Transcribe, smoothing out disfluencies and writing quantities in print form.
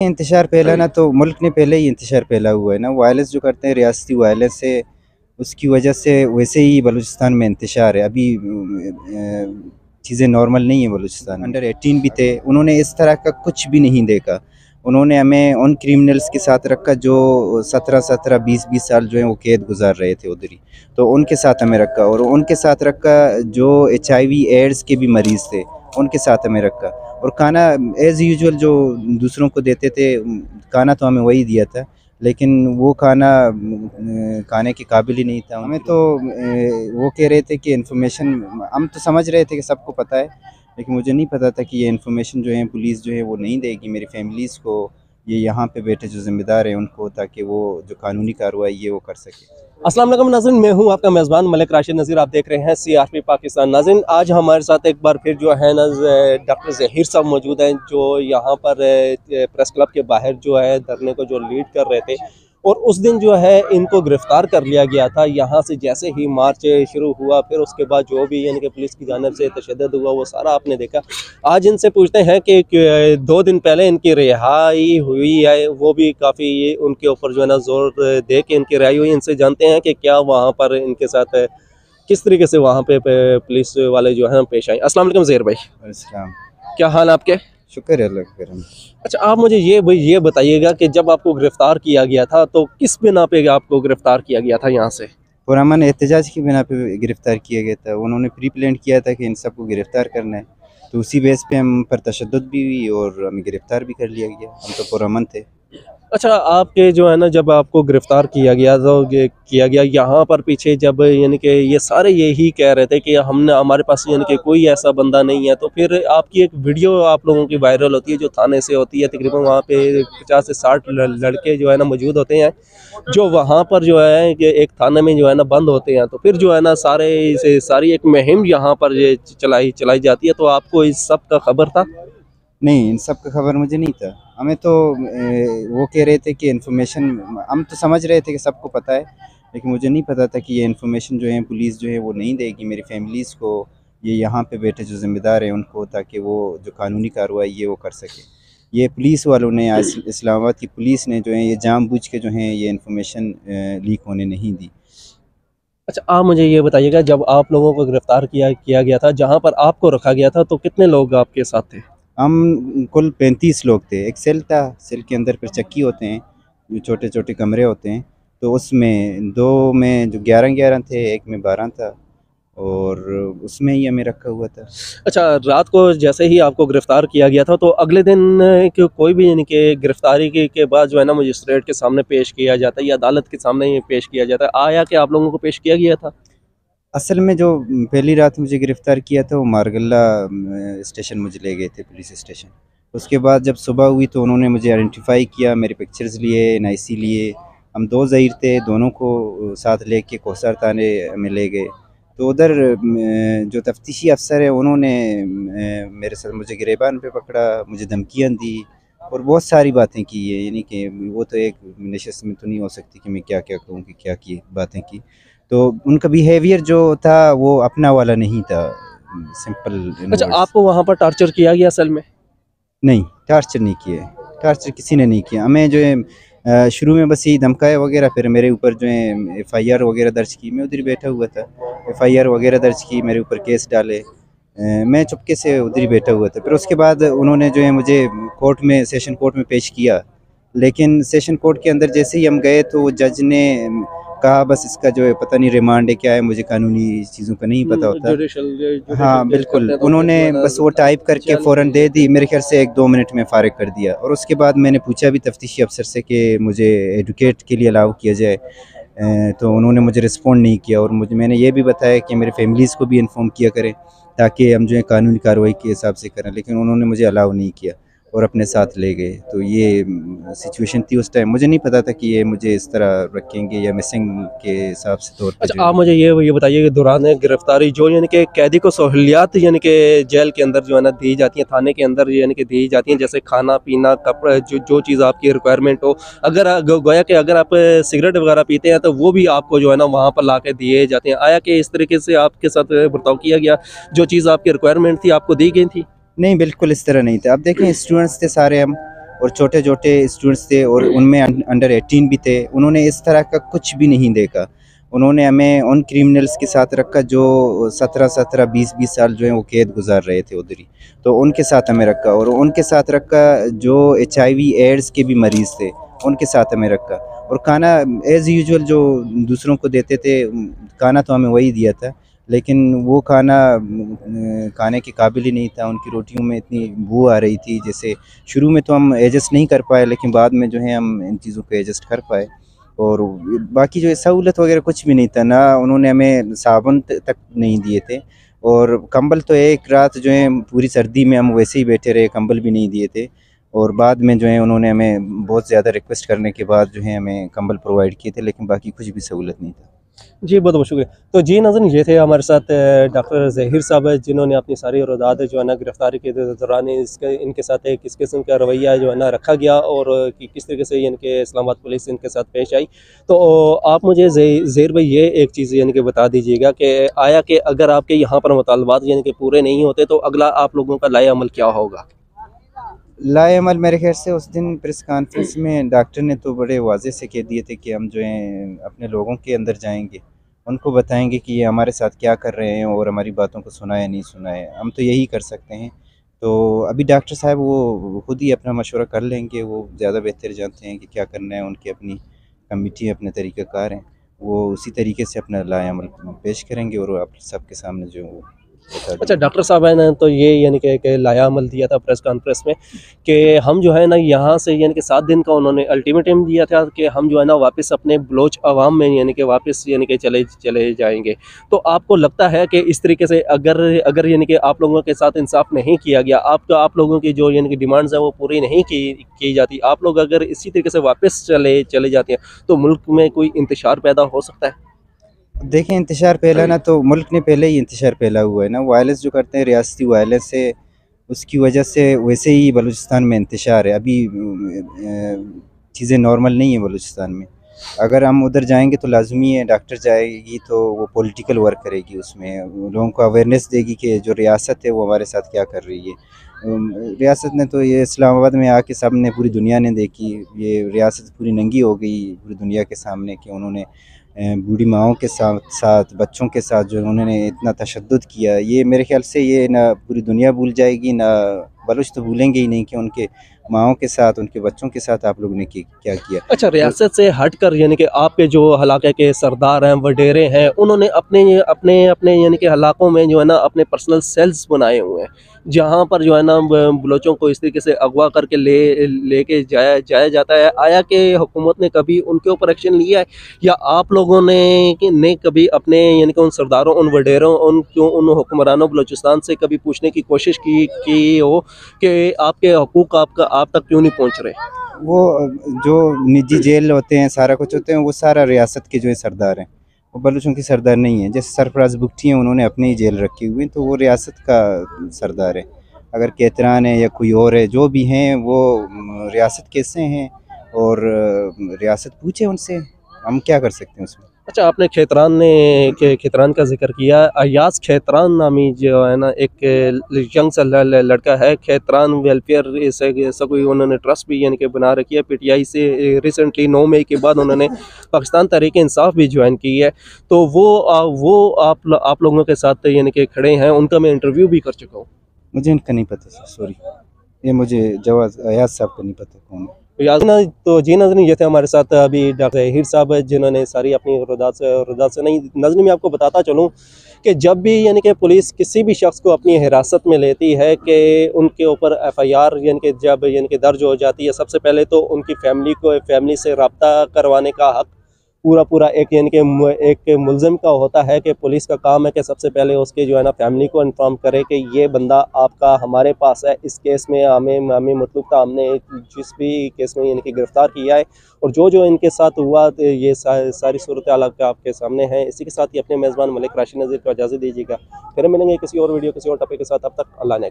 इंतशार फैला ना तो मुल्क ने पहले ही इंतशार फैला हुआ है ना, वायलेंस जो करते हैं रियासती वायलेंस से, उसकी वजह से वैसे ही बलूचिस्तान में इंतशार है। अभी चीज़ें नॉर्मल नहीं है बलूचिस्तान में। अंडर 18 भी थे, उन्होंने इस तरह का कुछ भी नहीं देखा। उन्होंने हमें उन क्रिमिनल्स के साथ रखा जो 17-17, 20-20 साल जो है वो कैद गुजार रहे थे उधर ही, तो उनके साथ हमें रखा। और उनके साथ रखा जो HIV एड्स के भी मरीज़ थे, उनके साथ हमें रखा। और खाना एज़ यूजुअल जो दूसरों को देते थे, खाना तो हमें वही दिया था, लेकिन वो खाना खाने के काबिल ही नहीं था। हमें तो वो कह रहे थे कि इन्फॉर्मेशन, हम तो समझ रहे थे कि सबको पता है, लेकिन मुझे नहीं पता था कि ये इन्फॉर्मेशन जो है पुलिस जो है वो नहीं देगी मेरी फैमिलीज़ को, ये यहाँ पे बैठे जो ज़िम्मेदार हैं उनको, ताकि वो जो कानूनी कार्रवाई है वो कर सके। अस्सलाम वालेकुम नाज़रीन, मैं हूं आपका मेज़बान मलिक राशिद नज़ीर। आप देख रहे हैं CRP पाकिस्तान। नाज़रीन, आज हमारे साथ एक बार फिर जो है ना डॉक्टर ज़हीर साहब मौजूद हैं, जो यहाँ पर प्रेस क्लब के बाहर जो है धरने को जो लीड कर रहे थे। और उस दिन जो है इनको गिरफ़्तार कर लिया गया था। यहाँ से जैसे ही मार्च शुरू हुआ, फिर उसके बाद जो भी यानी कि पुलिस की जानिब से तशद्दुद हुआ, वो सारा आपने देखा। आज इनसे पूछते हैं कि 2 दिन पहले इनकी रिहाई हुई है, वो भी काफ़ी उनके ऊपर जो है ना जोर दे के इनकी रिहाई हुई। इनसे जानते हैं कि क्या वहाँ पर इनके साथ किस तरीके से वहाँ पे पुलिस वाले जो हैं पेश आए। अस्सलाम वालेकुम ज़हीर भाई, अस्सलाम। क्या हाल आपके? शुक्र है अल्लाह का करम। अच्छा, आप मुझे ये बताइएगा कि जब आपको गिरफ़्तार किया गया था तो किस बिना पे आपको गिरफ़्तार किया गया था यहाँ से? पुरअमन एहतजाज की बिना पे गिरफ़्तार किया गया था। उन्होंने प्री प्लान किया था कि इन सबको गिरफ़्तार करना है, तो उसी बेस पे हम पर तशद्दुद भी हुई और हमें गिरफ़्तार भी कर लिया गया। हम तो पुरअमन थे। अच्छा, आपके जो है ना जब आपको गिरफ़्तार किया गया तो किया गया यहाँ पर पीछे जब यानी कि ये सारे यही कह रहे थे कि हमने हमारे पास यानी कि कोई ऐसा बंदा नहीं है, तो फिर आपकी एक वीडियो आप लोगों की वायरल होती है जो थाने से होती है। तकरीबन वहाँ पे 50 से 60 लड़के जो है ना मौजूद होते हैं, जो वहाँ पर जो है कि एक थाने में जो है ना बंद होते हैं। तो फिर जो है ना सारी एक मुहिम यहाँ पर ये चलाई जाती है। तो आपको इस सब का खबर था? नहीं, इन सब का खबर मुझे नहीं था। हमें तो वो कह रहे थे कि इन्फॉर्मेशन, हम तो समझ रहे थे कि सबको पता है, लेकिन मुझे नहीं पता था कि ये इन्फॉर्मेशन जो है पुलिस जो है वो नहीं देगी मेरी फैमिलीज़ को, ये यहाँ पे बैठे जो ज़िम्मेदार हैं उनको, ताकि वो जो कानूनी कार्रवाई है वो कर सके। ये पुलिस वालों ने, आज इस्लामाबाद की पुलिस ने जो है ये जानबूझ के जो है ये इन्फॉर्मेशन लीक होने नहीं दी। अच्छा, आप मुझे ये बताइएगा, जब आप लोगों को गिरफ़्तार किया गया था, जहाँ पर आपको रखा गया था, तो कितने लोग आपके साथ थे? हम कुल 35 लोग थे। एक सेल था, सेल के अंदर फिर चक्की होते हैं, जो छोटे-छोटे कमरे होते हैं, तो उसमें 2 में जो 11-11 थे, एक में 12 था, और उसमें ही हमें रखा हुआ था। अच्छा, रात को जैसे ही आपको गिरफ़्तार किया गया था, तो अगले दिन कोई भी यानी कि गिरफ़्तारी के बाद जो है ना मजिस्ट्रेट के सामने पेश किया जाता है या अदालत के सामने ही पेश किया जाता है, आया कि आप लोगों को पेश किया गया था? असल में जो पहली रात मुझे गिरफ़्तार किया था वो मारगल्ला स्टेशन मुझे ले गए थे, पुलिस स्टेशन। उसके बाद जब सुबह हुई तो उन्होंने मुझे आइडेंटिफ़ाई किया, मेरे पिक्चर्स लिए, NIC लिए। हम 2 ज़हीर थे, दोनों को साथ लेके कोहसर थाने में ले गए। तो उधर जो तफ्तीशी अफ़सर है उन्होंने मेरे साथ मुझे गिरेबान पे पकड़ा, मुझे धमकियाँ दी और बहुत सारी बातें की है। यानी कि वो तो एक नशिस्त में तो नहीं हो सकती कि मैं क्या-क्या कहूँ कि क्या की बातें की। तो उनका बिहेवियर जो था वो अपना वाला नहीं था, सिंपल इन अच्छा, वर्ड्स। आपको वहाँ पर टॉर्चर किया गया असल में? नहीं, टॉर्चर नहीं किया है, टॉर्चर किसी ने नहीं किया। हमें जो है शुरू में बस यही धमकाया वगैरह, फिर मेरे ऊपर जो है FIR वगैरह दर्ज की। मैं उधर ही बैठा हुआ था, FIR वगैरह दर्ज की, मेरे ऊपर केस डाले। मैं चुपके से उधर ही बैठा हुआ था। फिर उसके बाद उन्होंने जो है मुझे कोर्ट में, सेशन कोर्ट में पेश किया, लेकिन सेशन कोर्ट के अंदर जैसे ही हम गए तो वो जज ने कहा बस इसका जो है पता नहीं रिमांड है क्या है, मुझे कानूनी चीज़ों का नहीं पता होता। हाँ, बिल्कुल, उन्होंने बस वो टाइप करके फ़ौरन दे दी, मेरे ख़्याल से 1-2 मिनट में फ़ारिग कर दिया। और उसके बाद मैंने पूछा भी तफ्तीशी अफ़सर से कि मुझे एडवोकेट के लिए अलाउ किया जाए, तो उन्होंने मुझे रिस्पॉन्ड नहीं किया। और मैंने ये भी बताया कि मेरे फैमिलीज़ को भी इन्फॉर्म किया करें, ताकि हम जो है कानूनी कार्रवाई के हिसाब से करें, लेकिन उन्होंने मुझे अलाउ नहीं किया और अपने साथ ले गए। तो ये सिचुएशन थी उस टाइम। मुझे नहीं पता था कि ये मुझे इस तरह रखेंगे या मिसिंग के हिसाब से तौर पे जो अच्छा, है। आप मुझे ये बताइए कि दौरान गिरफ्तारी जो यानी कि कैदी को सहूलियात यानी कि जेल के अंदर जो है ना दी जाती हैं, थाने के अंदर यानी कि दी जाती हैं, जैसे खाना पीना, कपड़ा, जो चीज़ आपकी रिक्वायरमेंट हो। अगर गोया कि अगर आप सिगरेट वगैरह पीते हैं तो वो भी आपको जो है ना वहाँ पर ला के दिए जाते हैं। आया कि इस तरीके से आपके साथ बर्ताव किया गया, जो चीज़ आपकी रिक्वायरमेंट थी आपको दी गई थी? नहीं, बिल्कुल इस तरह नहीं था। अब देखें, स्टूडेंट्स थे सारे हम, और छोटे छोटे स्टूडेंट्स थे और उनमें अंडर 18 भी थे। उन्होंने इस तरह का कुछ भी नहीं देखा। उन्होंने हमें उन क्रिमिनल्स के साथ रखा जो 17 20 साल जो है वो कैद गुजार रहे थे उधर ही, तो उनके साथ हमें रखा। और उनके साथ रखा जो HIV एड्स के भी मरीज़ थे, उनके साथ हमें रखा। और खाना एज़ यूजुअल जो दूसरों को देते थे, खाना तो हमें वही दिया था, लेकिन वो खाना खाने के काबिल ही नहीं था। उनकी रोटियों में इतनी बू आ रही थी, जैसे शुरू में तो हम एडजस्ट नहीं कर पाए, लेकिन बाद में जो है हम इन चीज़ों को एडजस्ट कर पाए। और बाकी जो है सहूलत वगैरह कुछ भी नहीं था, ना उन्होंने हमें साबुन तक नहीं दिए थे। और कंबल तो एक रात जो है पूरी सर्दी में हम वैसे ही बैठे रहे, कंबल भी नहीं दिए थे। और बाद में जो है उन्होंने हमें बहुत ज़्यादा रिक्वेस्ट करने के बाद जो है हमें कंबल प्रोवाइड किए थे, लेकिन बाकी कुछ भी सहूलत नहीं था। जी, बहुत बहुत शुक्रिया। तो जी नाज़रीन, ये थे हमारे साथ डॉक्टर ज़हीर साहब, जिन्होंने अपनी सारी वारदात जो है ना गिरफ़्तारी के दौरान इनके साथ किस किस्म का रवैया जो है ना रखा गया और कि किस तरीके से इनके इस्लामाबाद पुलिस इनके साथ पेश आई। तो आप मुझे ज़हीर भाई ये एक चीज़ यानी कि बता दीजिएगा कि आया कि अगर आपके यहाँ पर मुतालबात यानी कि पूरे नहीं होते तो अगला आप लोगों का लाए अमल क्या होगा? लाएअमल मेरे ख़्याल से उस दिन प्रेस कॉन्फ्रेंस में डॉक्टर ने तो बड़े वाज़े से कह दिए थे कि हम जो हैं अपने लोगों के अंदर जाएंगे, उनको बताएंगे कि ये हमारे साथ क्या कर रहे हैं और हमारी बातों को सुना है नहीं सुना है। हम तो यही कर सकते हैं। तो अभी डॉक्टर साहब वो खुद ही अपना मशवरा कर लेंगे, वो ज़्यादा बेहतर जानते हैं कि क्या करना है। उनकी अपनी कमिटी अपने तरीक़ाकार हैं, वो उसी तरीके से अपना लाएअमल पेश करेंगे और आप सबके सामने जो है वो बता अच्छा, देंगे। डॉक्टर साहब है ना, तो ये यानी कि लाया अमल दिया था प्रेस कॉन्फ्रेंस में कि हम जो है ना यहाँ से यानी कि 7 दिन का उन्होंने अल्टीमेटम दिया था कि हम जो है ना वापस अपने बलोच अवाम में यानी कि वापस यानी कि चले चले जाएंगे। तो आपको लगता है कि इस तरीके से अगर अगर यानी कि आप लोगों के साथ इंसाफ नहीं किया गया, आप लोगों की जो यानी कि डिमांड्स हैं वो पूरी नहीं की जाती, आप लोग अगर इसी तरीके से वापस चले जाते हैं तो मुल्क में कोई इंतशार पैदा हो सकता है? देखें, इंतशार फैलाना तो मुल्क ने पहले ही इंतशार फैला हुआ है ना। वायलेंस जो करते हैं, रियासती वायलेंस है, उसकी वजह से वैसे ही बलूचिस्तान में इंतशार है। अभी चीज़ें नॉर्मल नहीं है बलूचिस्तान में। अगर हम उधर जाएंगे तो लाजमी है, डॉक्टर जाएगी तो वो पॉलिटिकल वर्क करेगी, उसमें लोगों को अवेयरनेस देगी कि जो रियासत है वो हमारे साथ क्या कर रही है। रियासत ने तो ये इस्लामाबाद में आके सामने पूरी दुनिया ने देखी, ये रियासत पूरी नंगी हो गई पूरी दुनिया के सामने कि उन्होंने बूढ़ी माओं के साथ बच्चों के साथ जो उन्होंने इतना तशद्दुद किया। ये मेरे ख़्याल से ये ना पूरी दुनिया भूल जाएगी, ना बलूच तो भूलेंगे ही नहीं कि उनके माओं के साथ, उनके बच्चों के साथ आप लोगों ने क्या किया। अच्छा, तो रियासत से हटकर यानी कि आपके जो इलाके के सरदार हैं, वडेरे हैं, उन्होंने अपने अपने अपने यानी कि इलाकों में जो है ना अपने पर्सनल सेल्स बनाए हुए हैं, जहाँ पर जो है ना बलोचों को इस तरीके से अगवा करके लेके जाया जाता है। आया कि हुकूमत ने कभी उनके ऊपर एक्शन लिया है, या आप लोगों ने कभी अपने यानी कि उन सरदारों, उन वडेरों, उन हुक्मरानों बलूचिस्तान से कभी पूछने की कोशिश की हो कि आपके हकूक़ आप तक क्यों नहीं पहुँच रहे? वो जो निजी जेल होते हैं, सारा कुछ होते हैं, वो सारा रियासत के जो है सरदार हैं, वो बलूचों की सरदार नहीं है। जैसे सरफराज बुगटी हैं, उन्होंने अपनी जेल रखी हुई है, तो वो रियासत का सरदार है। अगर केतरान है या कोई और है, जो भी हैं वो रियासत के से हैं और रियासत पूछे उनसे, हम क्या कर सकते हैं उसमें। अच्छा, आपने खेतरान का जिक्र किया। अयाज खेतरान नामी जो है ना एक यंग सा लड़का है, खेतरान वेलफेयर ऐसा कोई उन्होंने ट्रस्ट भी यानी कि बना रखी है। PTI से रिसेंटली 9 मई के बाद उन्होंने पाकिस्तान तहरीक इंसाफ भी ज्वाइन की है। तो वो आप लोगों के साथ यानी कि खड़े हैं, उनका मैं इंटरव्यू भी कर चुका हूँ। मुझे इनका नहीं पता सर, सॉरी, ये मुझे जवाब अयाज साहब का नहीं पता कौन है। तो जी नाज़रीन, ये थे हमारे साथ अभी डॉक्टर ज़हीर साहब, जिन्होंने सारी अपनी रुदात से नहीं। नाज़रीन, मैं आपको बताता चलूँ कि जब भी यानी कि पुलिस किसी भी शख्स को अपनी हिरासत में लेती है कि उनके ऊपर FIR यानी कि जब यानी कि दर्ज हो जाती है, सबसे पहले तो उनकी फैमिली से रब्ता करवाने का हक़ पूरा एक यानी कि एक मुलज़िम का होता है कि पुलिस का काम है कि सबसे पहले उसके जो है ना फैमिली को इन्फॉर्म करे कि ये बंदा आपका हमारे पास है, इस केस में हमें मतलब था, हमने जिस भी केस में यानी कि गिरफ़्तार किया है और जो इनके साथ हुआ, तो ये सारी सूरत हाल आपके सामने है। इसी के साथ ही अपने मेज़बान मलिक राशिद नज़ीर को इजाज़त दीजिएगा। फिर मिलेंगे किसी और वीडियो, किसी और टॉपिक के साथ। अब तक अल्लाह ने